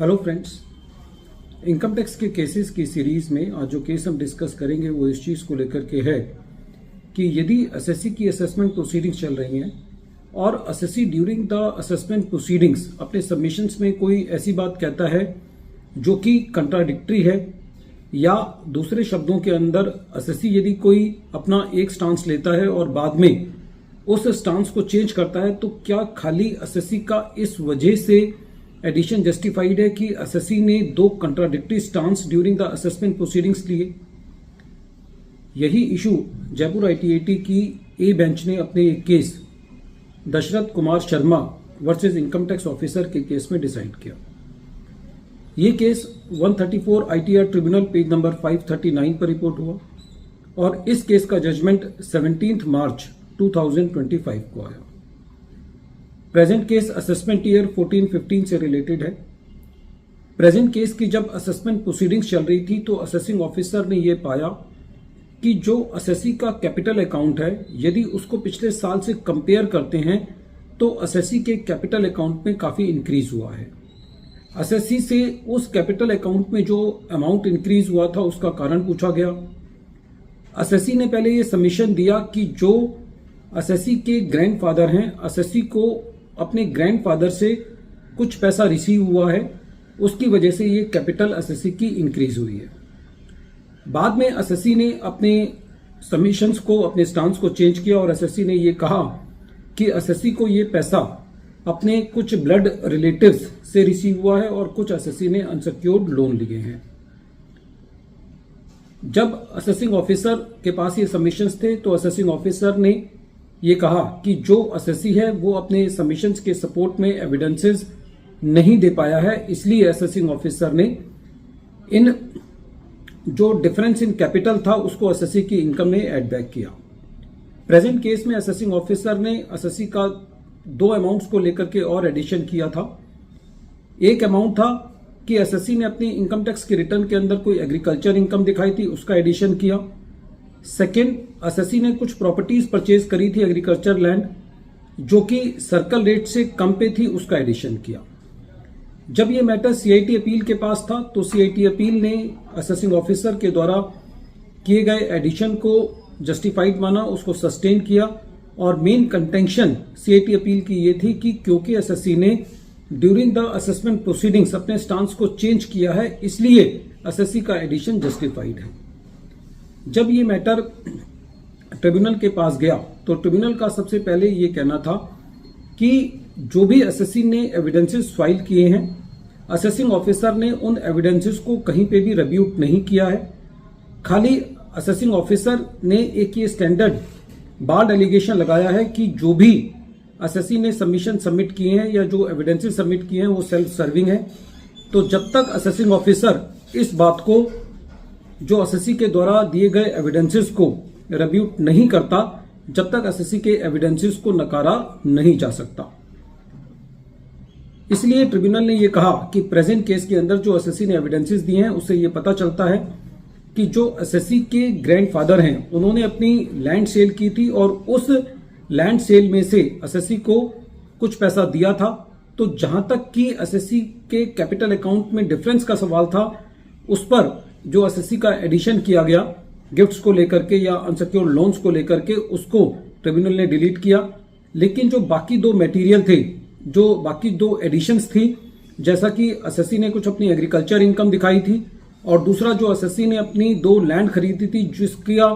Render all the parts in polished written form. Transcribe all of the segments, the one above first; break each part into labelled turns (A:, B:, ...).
A: Hello friends, income tax के cases की series में आज जो केस हम डिस्कस करेंगे वो इस चीज़ को लेकर के है कि यदि एसएससी की असेसमेंट प्रोसीडिंग्स चल रही हैं और SSC during the assessment proceedings अपने सबमिशंस में कोई ऐसी बात कहता है जो कि कंट्राडिक्टरी है, या दूसरे शब्दों के अंदर एसएससी यदि कोई अपना एक स्टांस लेता है और बाद में उस स्टांस को चेंज करता है, तो क्या खाली एसएससी का इस वजह से एडिशन जस्टिफाइड है कि एसएससी ने दो contradictory stance during the assessment proceedings लिए? यही इशू जयपुर आईटीएटी की ए बेंच ने अपने एक case Dashrath Kumar Sharma versus income tax officer के केस में डिसाइड किया। ये case 134 ITR tribunal page number 539 पर रिपोर्ट हुआ और इस केस का जजमेंट 17 मार्च 2025 को आया। प्रेजेंट केस असेसमेंट ईयर 14-15 से रिलेटेड है। प्रेजेंट केस की जब असेसमेंट प्रोसीडिंग्स चल रही थी तो असेसिंग ऑफिसर ने यह पाया कि जो एसएससी का कैपिटल अकाउंट है, यदि उसको पिछले साल से कंपेयर करते हैं तो एसएससी के कैपिटल अकाउंट में काफी इंक्रीज हुआ है। एसएससी से उस कैपिटल अकाउंट में जो अमाउंट इंक्रीज हुआ था उसका कारण पूछा गया। एसएससी ने पहले ये सबमिशन दिया कि जो एसएससी के ग्रैंडफादर हैं, एसएससी को अपने ग्रैंडफादर से कुछ पैसा रिसीव हुआ है, उसकी वजह से ये कैपिटल एसएससी की इंक्रीज हुई है। बाद में एसएससी ने अपने सबमिशंस को, अपने स्टांस को चेंज किया और एसएससी ने ये कहा कि एसएससी को ये पैसा अपने कुछ ब्लड रिलेटिव्स से रिसीव हुआ है और कुछ एसएससी ने अनसिक्योर्ड लोन लिए हैं। जब असेसिंग ऑफिसर के पास ये सबमिशंस थे तो असेसिंग ऑफिसर ने ये कहा कि जो एसएससी है वो अपने सबमिशंस के सपोर्ट में एविडेंसेस नहीं दे पाया है, इसलिए असेसिंग ऑफिसर ने इन जो डिफरेंस इन कैपिटल था उसको एसएससी की इनकम में ऐड बैक किया। प्रेजेंट केस में असेसिंग ऑफिसर ने एसएससी का दो अमाउंट्स को लेकर के और एडिशन किया था। एक अमाउंट था कि एसएससी ने अपनी इनकम टैक्स के रिटर्न के अंदर कोई एग्रीकल्चर इनकम दिखाई थी, उसका एडिशन किया। सेकेंड, एसएससी ने कुछ प्रॉपर्टीज परचेज करी थी एग्रीकल्चर लैंड जो कि सर्कल रेट से कम पे थी, उसका एडिशन किया। जब ये मैटर सीआईटी अपील के पास था तो सीआईटी अपील ने असेसिंग ऑफिसर के द्वारा किए गए एडिशन को जस्टिफाइड माना, उसको सस्टेन किया और मेन कंटेंशन सीआईटी अपील की ये थी कि क्योंकि एसएससी ने ड्यूरिंग द असेसमेंट प्रोसीडिंग्स अपने स्टांस को चेंज किया है, इसलिए एसएससी का एडिशन जस्टिफाइड है। जब ये मैटर ट्रिब्यूनल के पास गया तो ट्रिब्यूनल का सबसे पहले ये कहना था कि जो भी एसएससी ने एविडेंसेस फाइल किए हैं, असेसिंग ऑफिसर ने उन एविडेंसेस को कहीं पे भी रिब्यूट नहीं किया है। खाली असेसिंग ऑफिसर ने एक ये स्टैंडर्ड बार्ड एलिगेशन लगाया है कि जो भी एसएससी ने सबमिशन सबमिट किए हैं या जो एविडेंसेस सबमिट किए हैं वो सेल्फ सर्विंग है। तो जब तक असेसिंग ऑफिसर इस बात को, जो एसएससी के द्वारा दिए गए एविडेंसेस को रिब्यूट नहीं करता, जब तक एसएससी के एविडेंसेस को नकारा नहीं जा सकता। इसलिए ट्रिब्यूनल ने यह कहा कि प्रेजेंट केस के अंदर जो एसएससी ने एविडेंसेस दिए हैं उससे यह पता चलता है कि जो एसएससी के ग्रैंडफादर हैं उन्होंने अपनी लैंड सेल की थी और उस लैंड सेल में से एसएससी को कुछ पैसा दिया था। तो जहां तक कि एसएससी के कैपिटल अकाउंट में डिफरेंस का सवाल था, उस पर जो एसएससी का एडिशन किया गया गिफ्ट्स को लेकर के या अनसिक्योर्ड लोन्स को लेकर के, उसको ट्रिब्यूनल ने डिलीट किया। लेकिन जो बाकी दो मटेरियल थे, जो बाकी दो एडिशंस थी, जैसा कि एसएससी ने कुछ अपनी एग्रीकल्चर इनकम दिखाई थी और दूसरा जो एसएससी ने अपनी दो लैंड खरीदी थी जिसका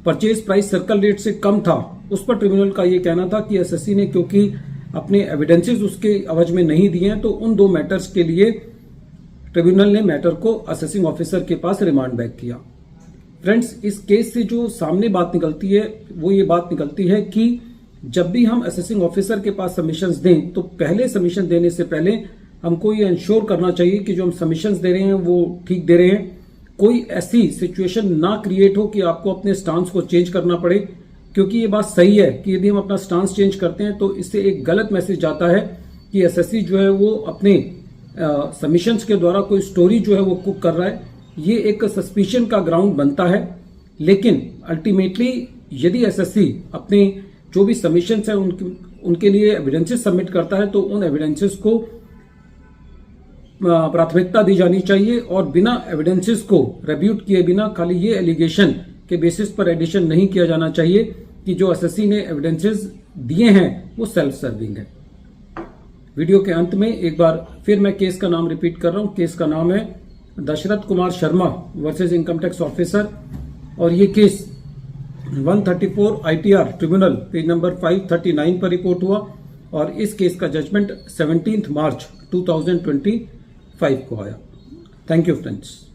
A: परचेज प्राइस सर्कल रेट से कम था, उस पर ट्रिब्यूनल का यह कहना था कि एसएससी ने क्योंकि अपने एविडेंसेस उसके एवज में नहीं दिए हैं तो उन दो मैटर्स के लिए ट्रिब्यूनल ने मैटर को असेसिंग ऑफिसर के पास रिमांड बैक किया। फ्रेंड्स, इस केस से जो सामने बात निकलती है वो ये बात निकलती है कि जब भी हम असेसिंग ऑफिसर के पास सबमिशंस दें तो पहले सबमिशन देने से पहले हमको ये इंश्योर करना चाहिए कि जो हम सबमिशंस दे रहे हैं वो ठीक दे रहे हैं। कोई ऐसी सिचुएशन ना क्रिएट हो कि आपको अपने स्टांस को चेंज करना पड़े, क्योंकि ये बात सही है कि यदि हम अपना स्टांस चेंज करते हैं तो इससे एक गलत मैसेज जाता है कि एसएससी जो है वो अपने सबमिशंस के द्वारा कोई स्टोरी जो है वो कुक कर रहा है। ये एक सस्पिशन का ग्राउंड बनता है। लेकिन अल्टीमेटली यदि एसएससी अपने जो भी सबमिशंस है उनके लिए एविडेंसेस सबमिट करता है तो उन एविडेंसेस को प्राथमिकता दी जानी चाहिए और बिना एविडेंसेस को रेब्यूट किए बिना खाली ये एलिगेशन के बेसिस पर एडिशन नहीं किया जाना चाहिए कि जो एसएससी ने एविडेंसेस दिए हैं वो सेल्फ सर्विंग है। वीडियो के अंत में एक बार फिर मैं केस का नाम रिपीट कर रहा हूं। केस का नाम है Dashrath Kumar Sharma versus income tax officer और ये case 134 ITR tribunal page number 539 पर रिपोर्ट हुआ और इस केस का जजमेंट 17 मार्च 2025 को आया। Thank you friends.